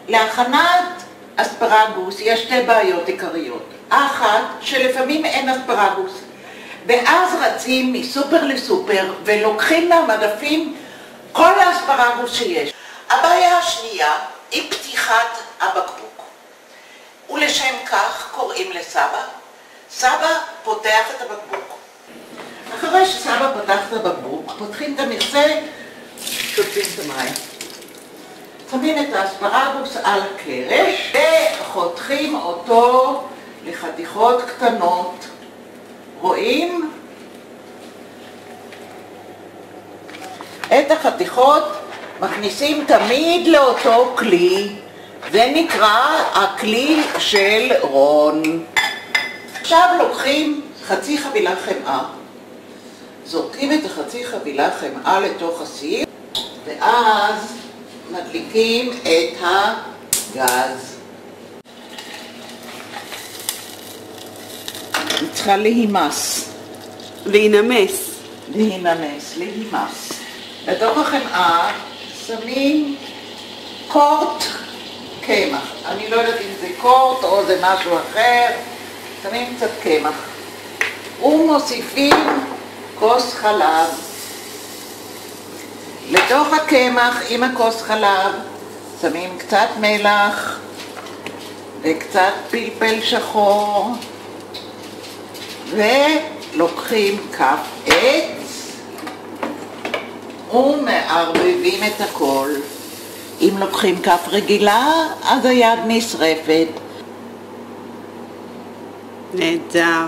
להכנת אספרגוס יש שתי בעיות עיקריות. אחת, שלפעמים אין אספרגוס, ואז רצים מסופר לסופר ולוקחים מהמדפים כל האספרגוס שיש. הבעיה השנייה היא פתיחת הבקבוק, ולשם כך קוראים לסבא. סבא פותח את הבקבוק. אחרי שסבא פותח את הבקבוק, פותחים את המכסה, שותפים את המים. שמים את האספרגוס על הקרש וחותכים אותו לחתיכות קטנות. רואים? את החתיכות מכניסים תמיד לאותו כלי. זה נקרא הכלי של רון. עכשיו לוקחים חצי חבילה חמאה, זורקים את החצי חבילה חמאה לתוך הסיר, ואז מדליקים את הגז. היא צריכה להימס. להינמס. להימס. לתוך החמאה שמים קורט קמח. אני לא יודעת אם זה קורט או זה משהו אחר. שמים קצת קמח. ומוסיפים כוס חלב. לתוך הקמח עם הכוס חלב שמים קצת מלח וקצת פלפל שחור, ולוקחים כף עץ ומערבבים את הכל. אם לוקחים כף רגילה אז היד נשרפת. נהדר.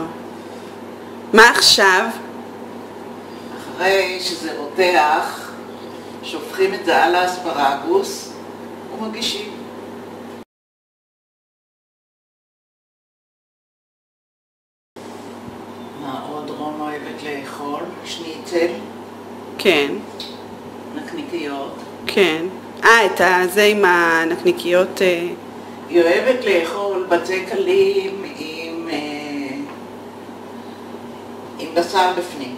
מה עכשיו? אחרי שזה רותח שופכים את זה על האספרגוס ומגישים. מה עוד רון אוהבת לאכול? שניצל? כן. נקניקיות? כן. את זה עם הנקניקיות? היא אוהבת לאכול בצק קלים עם בשר בפנים,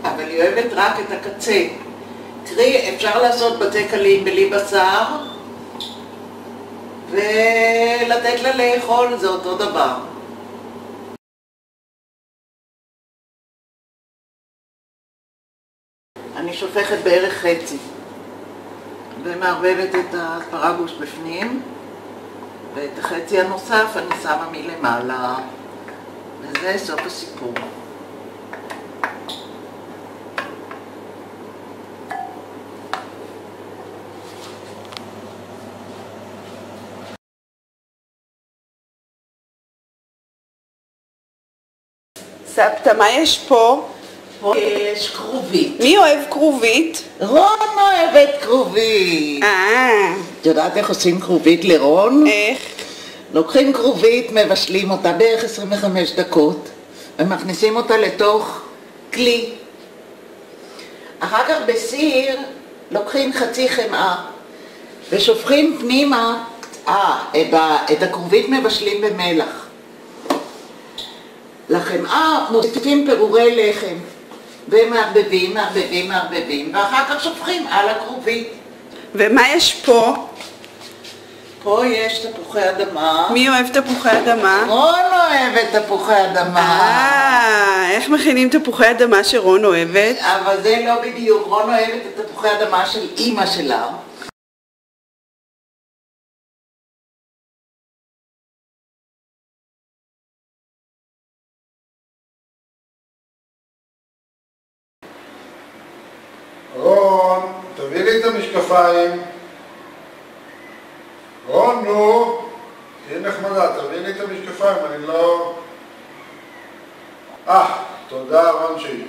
אבל היא אוהבת רק את הקצה. קרי, אפשר לעשות בתי קלים בלי בשר ולתת לה לאכול, זה אותו דבר. אני שופכת בערך חצי ומערבבת את האספרגוס בפנים, ואת החצי הנוסף אני שמה מלמעלה, וזה סוף הסיפור. סבתא, מה יש פה? פה יש כרובית. מי אוהב כרובית? רון אוהבת כרובית. את יודעת איך עושים כרובית לרון? איך? לוקחים כרובית, מבשלים אותה בערך 25 דקות ומכניסים אותה לתוך כלי. אחר כך בסיר לוקחים חצי חמאה ושופכים פנימה, את הכרובית מבשלים במלח. לחמאה מוסיפים פירורי לחם ומערבבים, ואחר כך שופכים על הכרובית. ומה יש פה? פה יש תפוחי אדמה. מי אוהב תפוחי אדמה? רון אוהבת תפוחי אדמה. איך מכינים תפוחי אדמה שרון אוהבת? אבל זה לא בדיוק, רון אוהבת את תפוחי אדמה של אמא שלה. רון, תביא לי את המשקפיים. רון, נו, תהיה נחמדה, תביא לי את המשקפיים, אני לא... תודה רונצ'יק,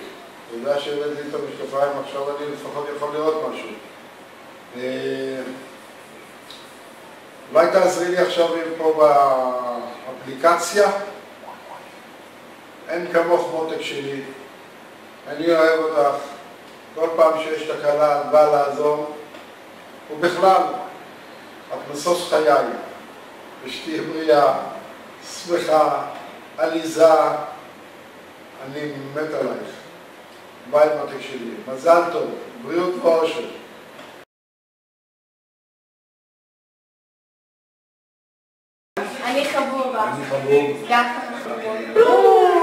תודה שהבאת לי את המשקפיים, עכשיו אני לפחות יכול לראות משהו. אולי תעזרי לי עכשיו פה באפליקציה? אין כמוך מותק שלי, אני אוהב אותך. כל פעם שיש תקלה את באה לעזור, ובכלל, את משוש חיי, ושתהיה בריאה, שמחה, עליזה, אני מת עלייך. ביי מותק שלי, מזל טוב, בריאות ואושר. חבוב. אני חבוב. דווקא חבוב.